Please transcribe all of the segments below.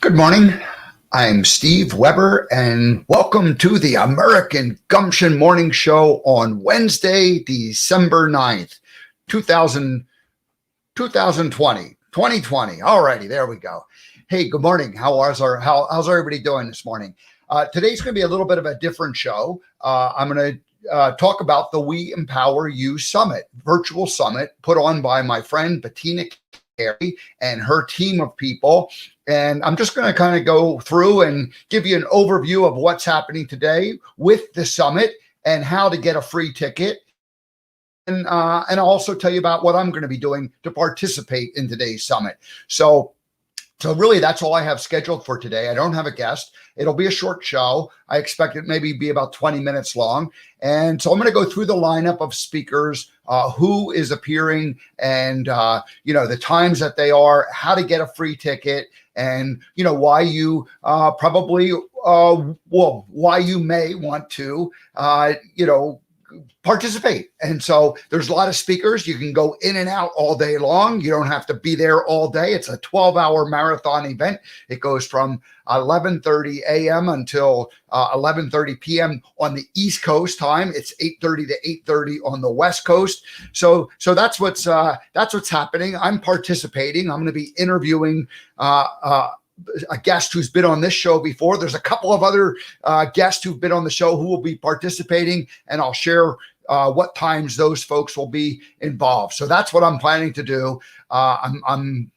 Good morning. I'm Steve Weber, and welcome to the American Gumption Morning Show on Wednesday, December 9th, 2020. All righty, there we go. Hey, good morning. How's everybody doing this morning? Today's going to be a little bit of a different show. I'm going to talk about the We Empower You Summit, virtual summit put on by my friend Bettina Carey and her team of people. And I'm just going to kind of go through and give you an overview of what's happening today with the summit and how to get a free ticket. And I'll also tell you about what I'm going to be doing to participate in today's summit. So really, that's all I have scheduled for today. I don't have a guest. It'll be a short show. I expect it maybe be about 20 minutes long. And so I'm going to go through the lineup of speakers, who is appearing, and the times that they are, how to get a free ticket, and why you why you may want to participate. And so there's a lot of speakers. You can go in and out all day long. You don't have to be there all day. It's a 12-hour marathon event. It goes from 11:30 a.m. until 11:30 p.m. on the East Coast time. It's 8:30 to 8:30 on the West Coast. So that's what's happening. I'm participating. I'm going to be interviewing a guest who's been on this show before. There's a couple of other guests who've been on the show who will be participating, and I'll share what times those folks will be involved. So that's what I'm planning to do. I'm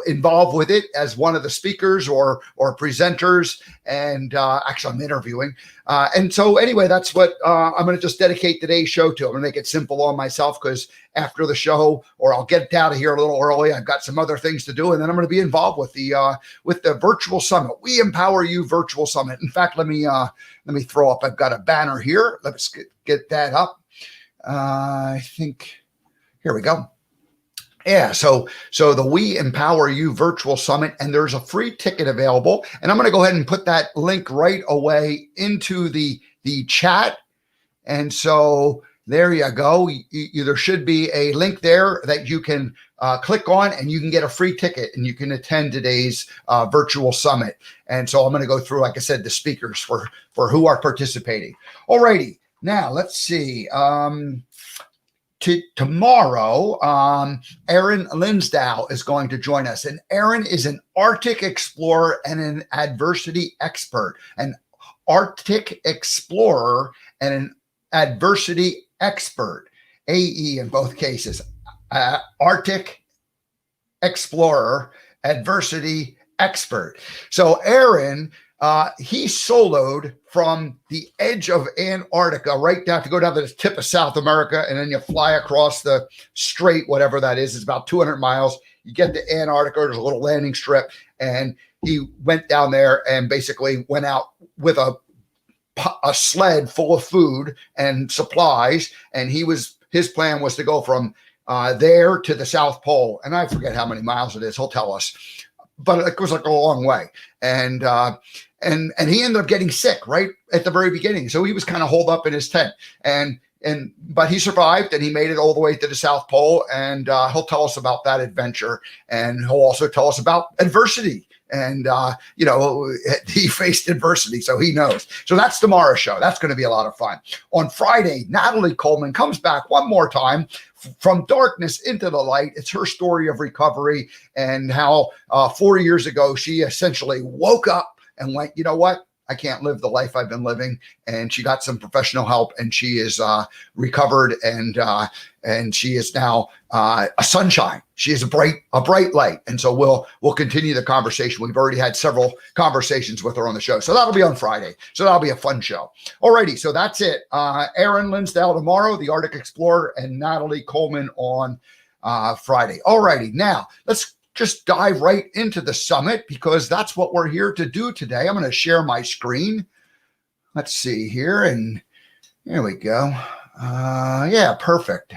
involved with it as one of the speakers or presenters, and actually I'm interviewing. And so anyway, that's what I'm going to just dedicate today's show to. I'm going to make it simple on myself, because after the show, or I'll get out of here a little early, I've got some other things to do, and then I'm going to be involved with the virtual summit. We Empower You Virtual Summit. In fact, let me throw up. I've got a banner here. Let's get that up. I think here we go. Yeah, so the We Empower You Virtual Summit, and there's a free ticket available. And I'm going to go ahead and put that link right away into the chat. And so there you go. There should be a link there that you can click on, and you can get a free ticket, and you can attend today's virtual summit. And so I'm going to go through, like I said, the speakers for who are participating. All righty. Now, let's see. Tomorrow, Aaron Linsdau is going to join us. And Aaron is an Arctic explorer and an adversity expert. An Arctic explorer and an adversity expert. AE in both cases. Arctic explorer, adversity expert. So Aaron, he soloed from the edge of Antarctica right down to go down to the tip of South America, and then you fly across the strait, whatever that is. It's about 200 miles. You get to Antarctica, there's a little landing strip, and he went down there and basically went out with a sled full of food and supplies, and his plan was to go from there to the South Pole, and I forget how many miles it is. He'll tell us, but it was like a long way, and he ended up getting sick right at the very beginning. So he was kind of holed up in his tent, but he survived, and he made it all the way to the South Pole. And he'll tell us about that adventure, and he'll also tell us about adversity. And he faced adversity, so he knows. So that's tomorrow's show. That's going to be a lot of fun. On Friday, Natalie Coleman comes back one more time. From darkness into the light. It's her story of recovery, and how 4 years ago she essentially woke up and went, you know what? I can't live the life I've been living. And she got some professional help, and she is recovered, and she is now a sunshine. She is a bright light. And so we'll continue the conversation. We've already had several conversations with her on the show. So that'll be on Friday. So that'll be a fun show. Alrighty, so that's it. Aaron Linsdau tomorrow, the Arctic Explorer, and Natalie Coleman on Friday. Alrighty, now let's just dive right into the summit, because that's what we're here to do today. I'm going to share my screen. Let's see here, and there we go. Yeah, perfect.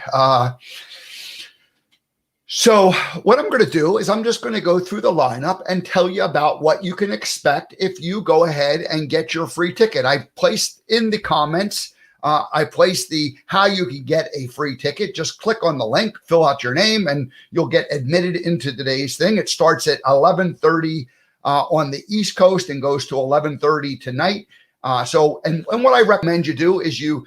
So what I'm going to do is I'm just going to go through the lineup and tell you about what you can expect if you go ahead and get your free ticket. I placed in the comments, I placed the how you can get a free ticket. Just click on the link, fill out your name, and you'll get admitted into today's thing. It starts at 11:30 on the East Coast and goes to 11:30 tonight. And what I recommend you do is you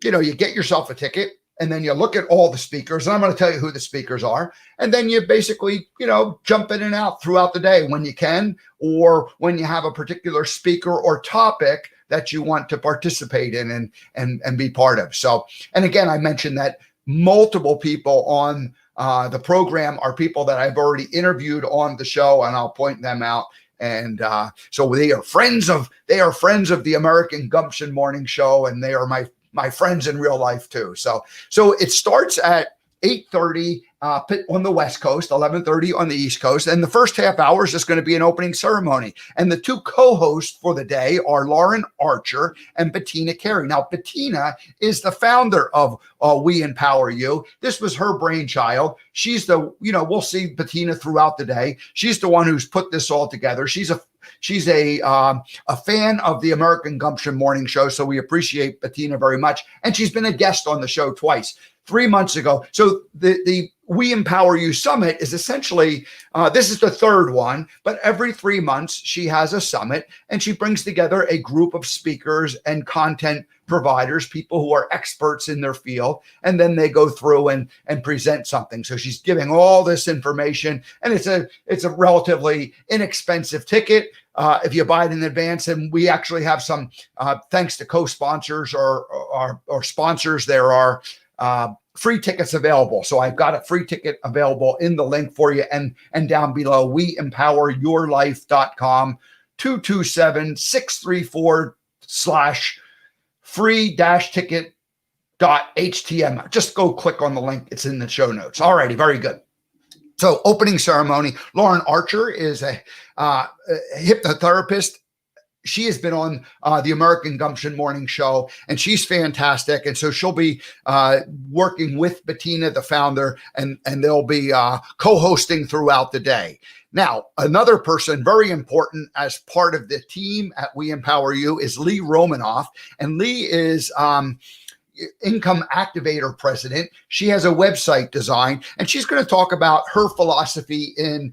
get yourself a ticket, and then you look at all the speakers, and I'm going to tell you who the speakers are. And then you basically, jump in and out throughout the day when you can, or when you have a particular speaker or topic that you want to participate in and be part of. So, and again, I mentioned that multiple people on the program are people that I've already interviewed on the show, and I'll point them out. And so they are friends of the American Gumption Morning Show, and they are my friends in real life too. So it starts at 8:30 on the West Coast, 11:30 on the East Coast. And the first half hour is just going to be an opening ceremony. And the two co-hosts for the day are Lauren Archer and Bettina Carey. Now, Bettina is the founder of We Empower You. This was her brainchild. She's we'll see Bettina throughout the day. She's the one who's put this all together. She's a fan of the American Gumption Morning Show, so we appreciate Bettina very much. And she's been a guest on the show twice, 3 months ago. So the We Empower You Summit is essentially, this is the third one, but every 3 months she has a summit, and she brings together a group of speakers and content providers, people who are experts in their field, and then they go through and present something. So she's giving all this information, and it's a relatively inexpensive ticket if you buy it in advance. And we actually have some, thanks to co-sponsors or sponsors, there are free tickets available. So I've got a free ticket available in the link for you, and down below, weempoweryourlife.com, 227-634/free-ticket.html. Just go click on the link. It's in the show notes. All righty. Very good. So opening ceremony, Lauren Archer is a hypnotherapist. She has been on the American Gumption Morning Show, and she's fantastic. And so she'll be working with Bettina, the founder, and they'll be co-hosting throughout the day. Now, another person very important as part of the team at We Empower You is Lee Romanoff. And Lee is Income Activator president. She has a website design, and she's going to talk about her philosophy in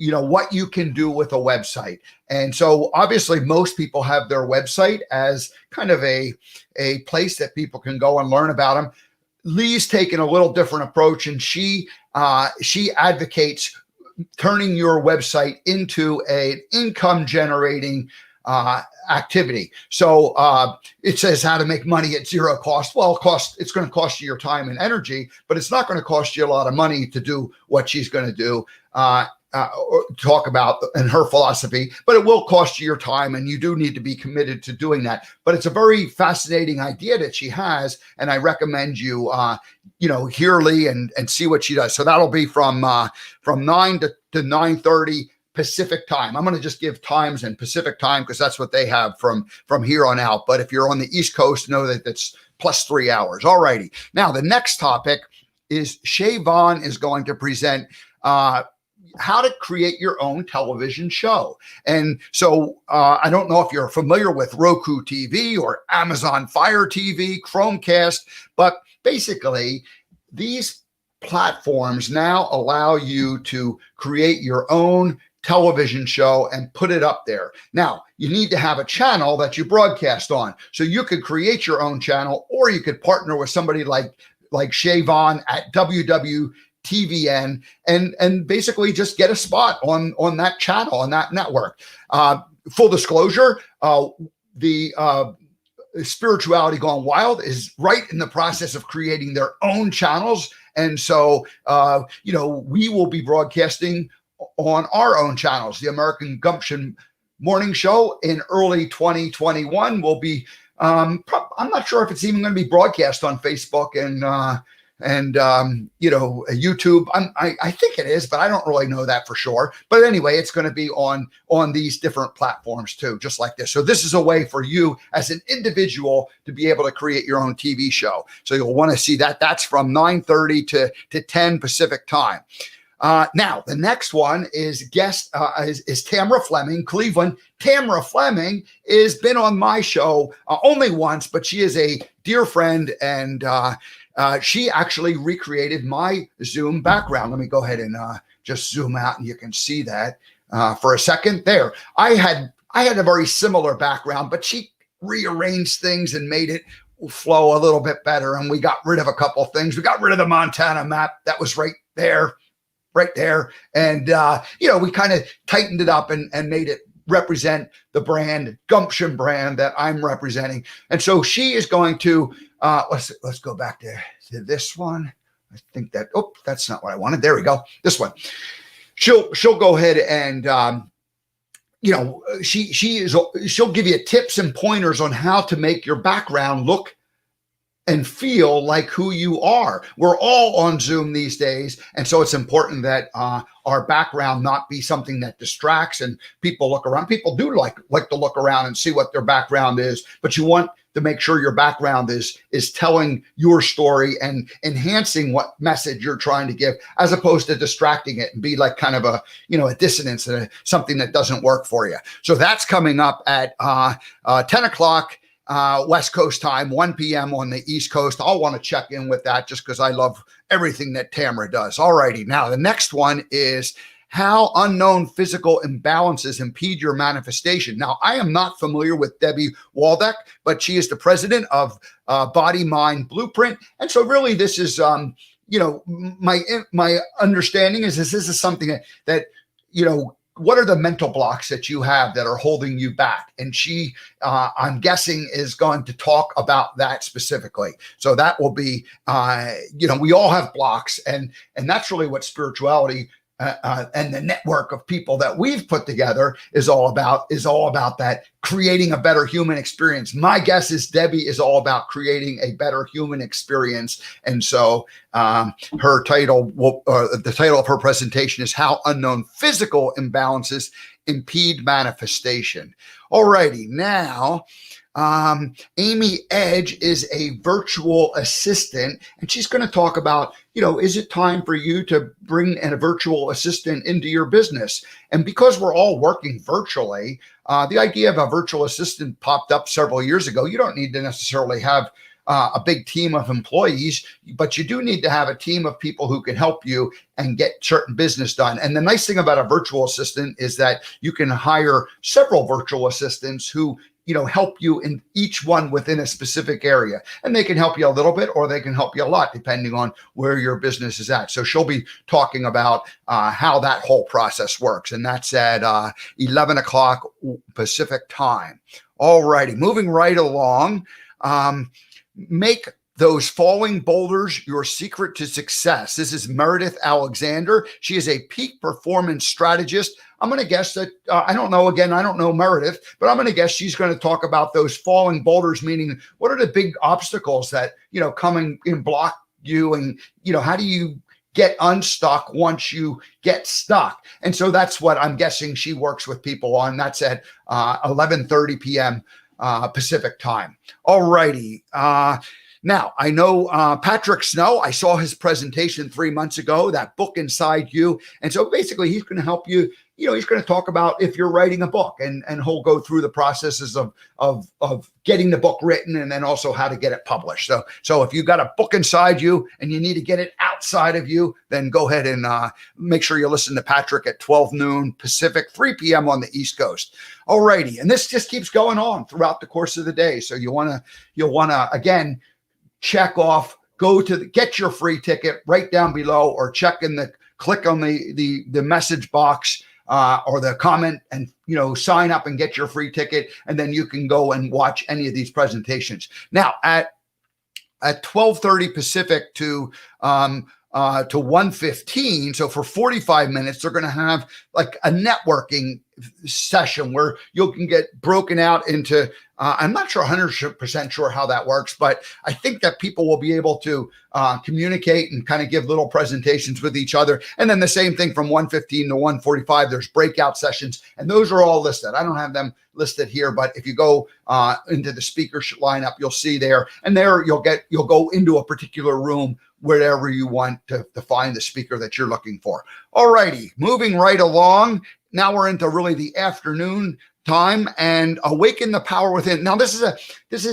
what you can do with a website. And so obviously most people have their website as kind of a place that people can go and learn about them. Lee's taken a little different approach, and she advocates turning your website into an income generating activity. So it says how to make money at zero cost. Well, it's going to cost you your time and energy, but it's not going to cost you a lot of money to do what she's going to do. Talk about in her philosophy, but it will cost you your time, and you do need to be committed to doing that. But it's a very fascinating idea that she has, and I recommend you, hear Lee and see what she does. So that'll be from 9 to 9:30 Pacific time. I'm going to just give times in Pacific time because that's what they have from here on out. But if you're on the East Coast, know that that's plus 3 hours. All righty. Now the next topic is Shay Vaughn is going to present how to create your own television show. And so I don't know if you're familiar with Roku TV or Amazon Fire TV, Chromecast, but basically these platforms now allow you to create your own television show and put it up there. Now, you need to have a channel that you broadcast on. So you could create your own channel, or you could partner with somebody like Shay Vaughn at WWTVN and basically just get a spot on that channel, on that network. Full disclosure, the Spirituality Gone Wild is right in the process of creating their own channels. And so, we will be broadcasting on our own channels. The American Gumption Morning Show in early 2021 will be, I'm not sure if it's even going to be broadcast on Facebook and YouTube. I think it is, but I don't really know that for sure. But anyway, it's going to be on these different platforms too, just like this. So this is a way for you as an individual to be able to create your own TV show. So you'll want to see that. That's from 9:30 to 10 Pacific time. Now, the next one is is Tamara Fleming, Cleveland. Tamara Fleming has been on my show only once, but she is a dear friend, and she actually recreated my Zoom background. Let me go ahead and just zoom out, and you can see that. for a second there. I had a very similar background, but she rearranged things and made it flow a little bit better. And we got rid of a couple of things. We got rid of the Montana map that was right there. And, we kind of tightened it up and made it represent the brand, Gumption brand that I'm representing. And so she is going to, let's go back to this one. I think that, that's not what I wanted. There we go. This one. She'll go ahead and, she'll give you tips and pointers on how to make your background look and feel like who you are. We're all on Zoom these days. And so it's important that our background not be something that distracts and people look around. People do like to look around and see what their background is, but you want to make sure your background is telling your story and enhancing what message you're trying to give, as opposed to distracting it and be like kind of a dissonance and something that doesn't work for you. So that's coming up at 10 o'clock. West Coast time, 1 p.m. on the East Coast. I'll want to check in with that just because I love everything that Tamara does. All righty. Now, the next one is how unknown physical imbalances impede your manifestation. Now, I am not familiar with Debbie Waldeck, but she is the president of Body Mind Blueprint. And so really this is, my understanding is this is something that what are the mental blocks that you have that are holding you back? And she, I'm guessing, is going to talk about that specifically. So that will be, we all have blocks, and that's really what spirituality and the network of people that we've put together is all about that, creating a better human experience. My guess is Debbie is all about creating a better human experience. And so her title, the title of her presentation is How Unknown Physical Imbalances Impede Manifestation. All righty. Now, Amy Edge is a virtual assistant, and she's going to talk about, is it time for you to bring a virtual assistant into your business? And because we're all working virtually, the idea of a virtual assistant popped up several years ago. You don't need to necessarily have a big team of employees, but you do need to have a team of people who can help you and get certain business done. And the nice thing about a virtual assistant is that you can hire several virtual assistants who help you in each one within a specific area. And they can help you a little bit, or they can help you a lot, depending on where your business is at. So she'll be talking about how that whole process works. And that's at 11 o'clock Pacific time. All righty, moving right along. Make those falling boulders your secret to success. This is Meredith Alexander. She is a peak performance strategist. I'm going to guess that, I don't know Meredith, but I'm going to guess she's going to talk about those falling boulders, meaning what are the big obstacles that, come and block you, and, how do you get unstuck once you get stuck? And so that's what I'm guessing she works with people on. That's at 11:30 p.m. Pacific time. All righty. Now, I know Patrick Snow, I saw his presentation 3 months ago, that book inside you. And so basically he's going to help you, he's going to talk about if you're writing a book, and he'll go through the processes of getting the book written, and then also how to get it published. So if you've got a book inside you and you need to get it outside of you, then go ahead and make sure you listen to Patrick at 12 noon Pacific, 3 p.m. on the East Coast. All righty. And this just keeps going on throughout the course of the day. So you'll want to, again, check off, get your free ticket right down below, or click on the message box or the comment, and sign up and get your free ticket, and then you can go and watch any of these presentations. Now at 12:30 Pacific to 1:15, so for 45 minutes, they're going to have like a networking session where you can get broken out into, I'm not sure 100% sure how that works, but I think that people will be able to communicate and kind of give little presentations with each other. And then the same thing from 1:15 to 1:45, there's breakout sessions, and those are all listed. I don't have them listed here, but if you go into the speaker lineup, you'll see there, and there you'll go into a particular room wherever you want to find the speaker that you're looking for. All righty, moving right along. Now we're into really the afternoon time, and awaken the power within. Now this is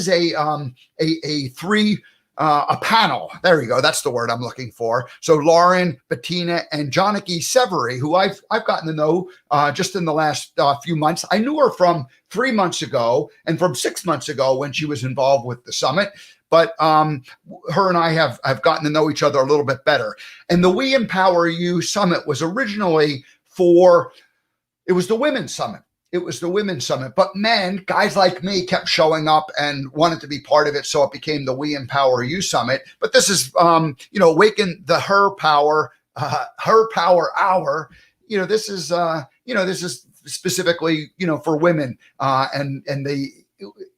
a 3 a panel. There you go. That's the word I'm looking for. So Lauren, Bettina, and Janaki Severy, who I've gotten to know just in the last few months. I knew her from 3 months ago and from 6 months ago when she was involved with the summit. But her and I have gotten to know each other a little bit better. And the We Empower You Summit was originally it was the Women's Summit. It was the Women's Summit, but men, guys like me, kept showing up and wanted to be part of it. So it became the We Empower You Summit. But this is, Awaken the Her Power Hour. This is specifically, for women and the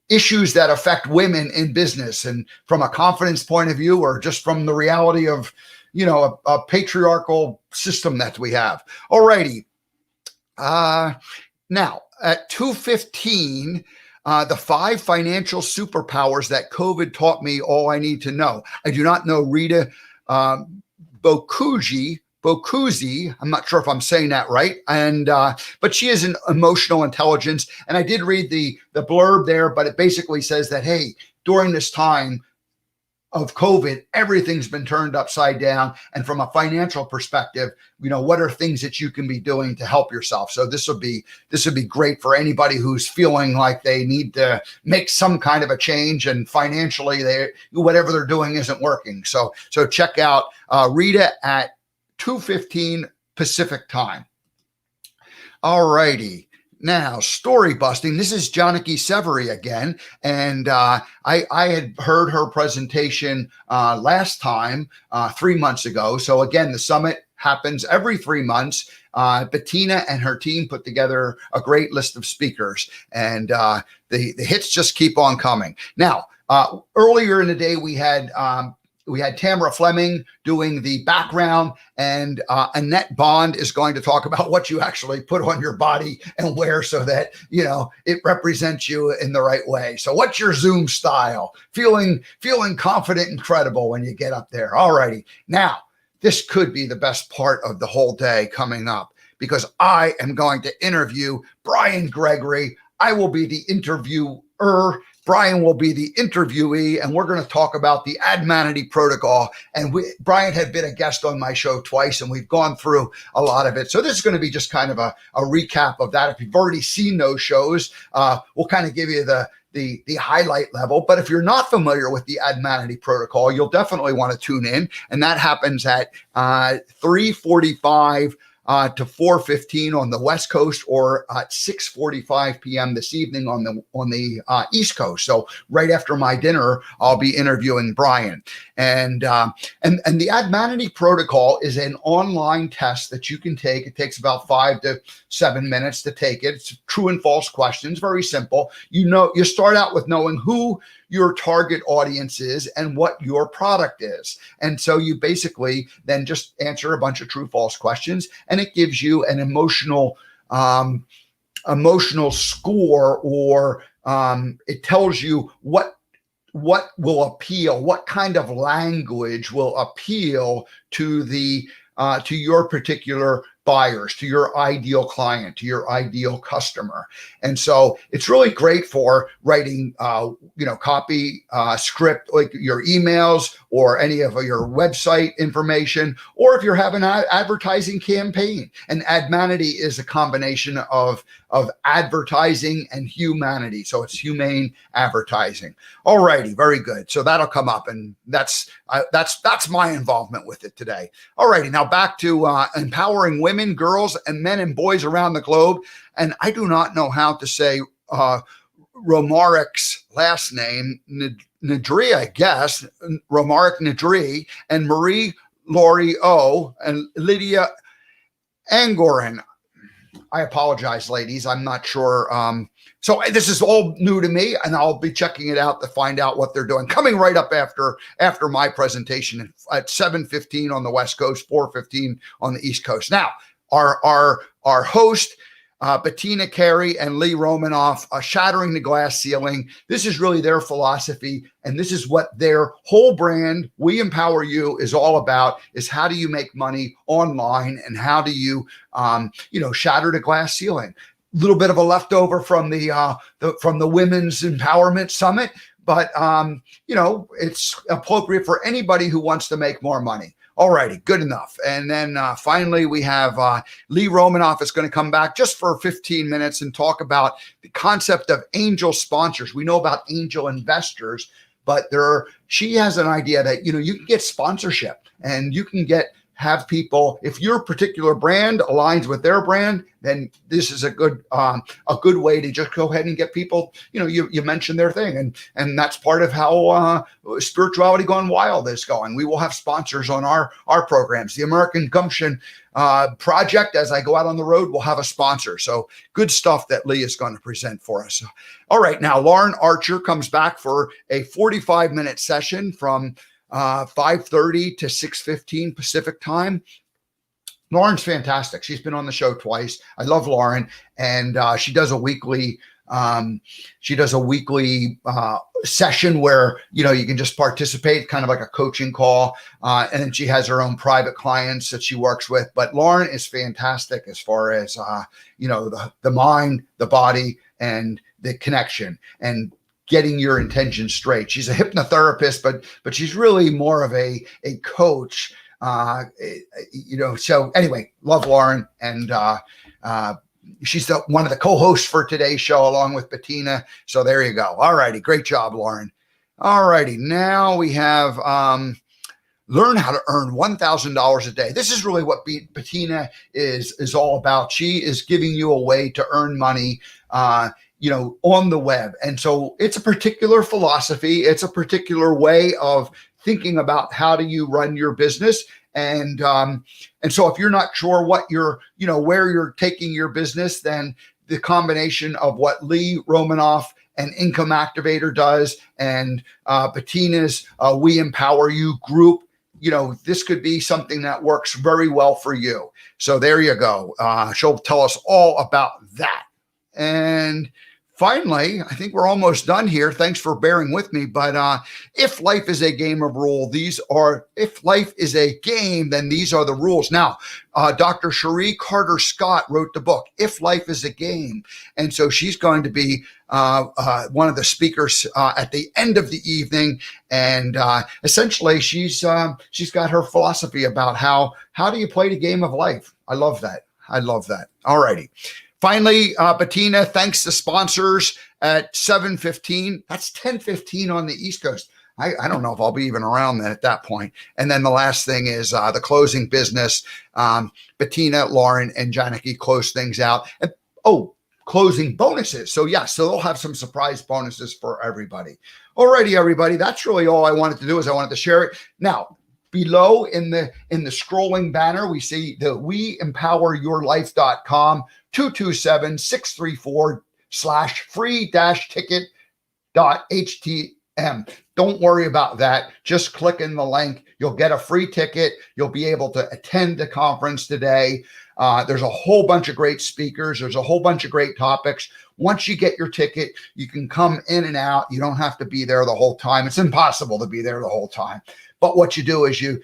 issues that affect women in business, and from a confidence point of view, or just from the reality of, a patriarchal system that we have. Alrighty. Now, at 2:15, the 5 financial superpowers that COVID taught me all I need to know. I do not know Rita Bokuzi. I'm not sure if I'm saying that right. And but she is an emotional intelligence. And I did read the blurb there, but it basically says that, hey, during this time of COVID, everything's been turned upside down. And from a financial perspective, what are things that you can be doing to help yourself? So this would be great for anybody who's feeling like they need to make some kind of a change, and financially whatever they're doing isn't working. So check out Rita at 2:15 Pacific time. All righty. Now, story busting. This is Janaki Severy again. And I had heard her presentation last time, 3 months ago. So again, the summit happens every 3 months. Bettina and her team put together a great list of speakers, and the hits just keep on coming. Now, earlier in the day, we had Tamara Fleming doing the background, and Annette Bond is going to talk about what you actually put on your body and wear so that, it represents you in the right way. So what's your Zoom style? Feeling confident and credible when you get up there. All righty. Now, this could be the best part of the whole day coming up, because I am going to interview Brian Gregory. I will be the interviewer. Brian will be the interviewee, and we're going to talk about the ADMANITY Protocol. And Brian had been a guest on my show twice, and we've gone through a lot of it. So this is going to be just kind of a recap of that. If you've already seen those shows, we'll kind of give you the highlight level. But if you're not familiar with the ADMANITY Protocol, you'll definitely want to tune in. And that happens at 3:45 to 4:15 on the West Coast, or at 6:45 p.m. this evening on the East Coast. So right after my dinner, I'll be interviewing Brian. And the ADMANITY Protocol is an online test that you can take. It takes about 5 to 7 minutes to take it. It's true and false questions, very simple. You start out with knowing who your target audience is and what your product is. And so you basically then just answer a bunch of true false questions, and it gives you an emotional score, or it tells you what will appeal, what kind of language will appeal to to your particular buyers, to your ideal client, to your ideal customer. And so it's really great for writing, copy, script, like your emails or any of your website information, or if you're having an advertising campaign. And ADMANITY is a combination of advertising and humanity. So it's humane advertising. All righty, very good. So that'll come up, and that's my involvement with it today. All righty, now back to empowering women, girls, and men and boys around the globe. And I do not know how to say Romarik's last name, Nadri, I guess, Romarik Nadri, and Marie Laurie O, and Lydia Angoran. I apologize, ladies. I'm not sure. So this is all new to me, and I'll be checking it out to find out what they're doing. Coming right up after my presentation at 7:15 on the West Coast, 4:15 on the East Coast. Now, our host, Bettina Carey and Lee Romanoff, Shattering the Glass Ceiling. This is really their philosophy, and this is what their whole brand, We Empower You, is all about, is how do you make money online, and how do you, shatter the glass ceiling. A little bit of a leftover from the Women's Empowerment Summit, but it's appropriate for anybody who wants to make more money. All righty, good enough. And then finally, we have Lee Romanoff is going to come back just for 15 minutes and talk about the concept of angel sponsors. We know about angel investors, but she has an idea that, you can get sponsorship and you can have people, if your particular brand aligns with their brand, then this is a good way to just go ahead and get people, you mentioned their thing. And that's part of how Spirituality Gone Wild is going. We will have sponsors on our programs. The American Gumption project, as I go out on the road, will have a sponsor. So good stuff that Lee is going to present for us. All right, now Lauren Archer comes back for a 45-minute session from 5:30 to 6:15 Pacific time. Lauren's fantastic. She's been on the show twice. I love Lauren, and she does a weekly session where you can just participate, kind of like a coaching call, and then she has her own private clients that she works with. But Lauren is fantastic as far as the mind, the body, and the connection, and getting your intentions straight. She's a hypnotherapist, but she's really more of a coach. So anyway, love Lauren, and she's one of the co-hosts for today's show along with Bettina. So there you go. All righty. Great job, Lauren. All righty. Now we have learn how to earn $1,000 a day. This is really what Bettina is all about. She is giving you a way to earn money on the web. And so it's a particular philosophy. It's a particular way of thinking about how do you run your business. And so if you're not sure what where you're taking your business, then the combination of what Lee Romanoff and Income Activator does and Bettina's We Empower You group, this could be something that works very well for you. So there you go. She'll tell us all about that. And finally, I think we're almost done here. Thanks for bearing with me. But if life is a game of rules, if life is a game, then these are the rules. Now, Dr. Cherie Carter Scott wrote the book, If Life is a Game. And so she's going to be one of the speakers at the end of the evening. And essentially, she's got her philosophy about how do you play the game of life. I love that. All righty. Finally, Bettina thanks the sponsors at 7:15. That's 10:15 on the East Coast. I don't know if I'll be even around then at that point. And then the last thing is the closing business. Bettina, Lauren, and Janaki close things out. And, closing bonuses. So they'll have some surprise bonuses for everybody. Alrighty, everybody. That's really all I wanted to do. Is I wanted to share it. Now, below in the scrolling banner, we see the weempoweryourlife.com 227-634/free-ticket.htm. Don't worry about that. Just click in the link. You'll get a free ticket. You'll be able to attend the conference today. There's a whole bunch of great speakers. There's a whole bunch of great topics. Once you get your ticket, you can come in and out. You don't have to be there the whole time. It's impossible to be there the whole time. But what you do is you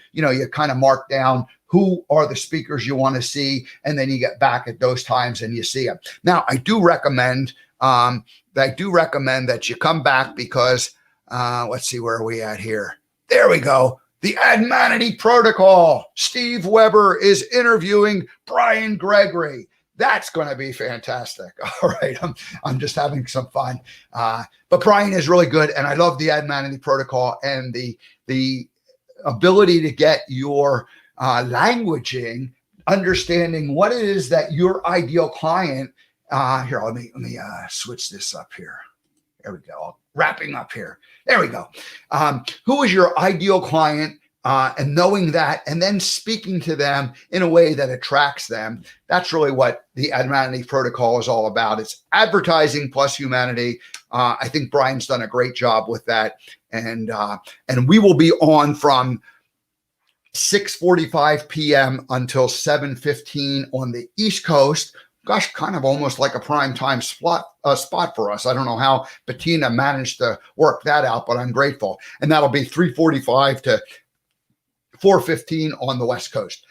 kind of mark down who are the speakers you want to see, and then you get back at those times and you see them. Now, I do recommend that you come back because let's see, where are we at here? There we go. The ADMANITY Protocol. Steve Weber is interviewing Brian Gregory. That's going to be fantastic. All right. I'm just having some fun. But Brian is really good. And I love the ADMANITY Protocol and the ability to get your languaging, understanding what it is that your ideal client, here, let me switch this up here. There we go. Wrapping up here. There we go. Who is your ideal client? And knowing that, and then speaking to them in a way that attracts them. That's really what the ADMANITY Protocol is all about. It's advertising plus humanity. I think Brian's done a great job with that. And we will be on from 6:45 p.m. until 7:15 on the East Coast. Gosh, kind of almost like a prime time spot for us. I don't know how Bettina managed to work that out, but I'm grateful. And that'll be 3:45 to 4:15 on the West Coast.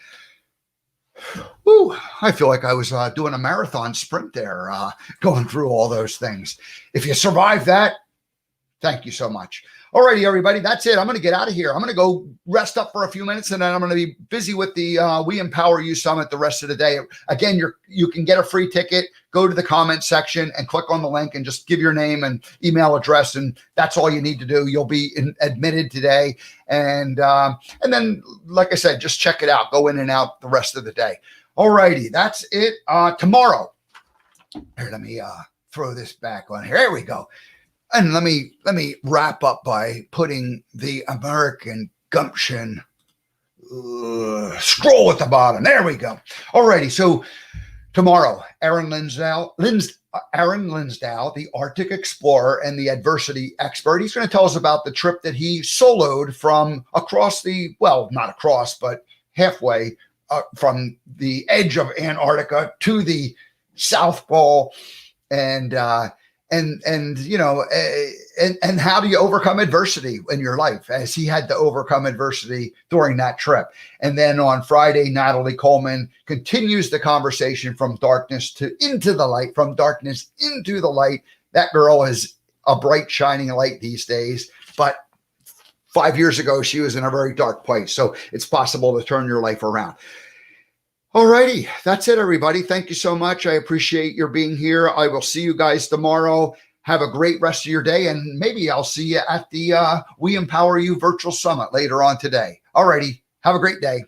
Ooh, I feel like I was doing a marathon sprint there, going through all those things. If you survive that, Thank you so much. All righty, everybody. That's it. I'm going to get out of here. I'm going to go rest up for a few minutes, and then I'm going to be busy with the We Empower You Summit the rest of the day. Again, you can get a free ticket. Go to the comment section and click on the link and just give your name and email address, and that's all you need to do. You'll be admitted today. And then, like I said, just check it out. Go in and out the rest of the day. All righty. That's it. Tomorrow. Here, let me throw this back on here. There we go. And let me wrap up by putting the American Gumption scroll at the bottom. There we go. Alrighty, so tomorrow, Aaron Linsdau, the Arctic explorer and the adversity expert, he's going to tell us about the trip that he soloed from across the, well, not across, but halfway from the edge of Antarctica to the South Pole, and you know, and how do you overcome adversity in your life, as he had to overcome adversity during that trip. And then on Friday, Natalie Coleman continues the conversation from darkness to into the light, from darkness into the light. That girl is a bright, shining light these days, but 5 years ago, she was in a very dark place. So it's possible to turn your life around. All righty. That's it, everybody. Thank you so much. I appreciate your being here. I will see you guys tomorrow. Have a great rest of your day. And maybe I'll see you at the We Empower You Virtual Summit later on today. All righty. Have a great day.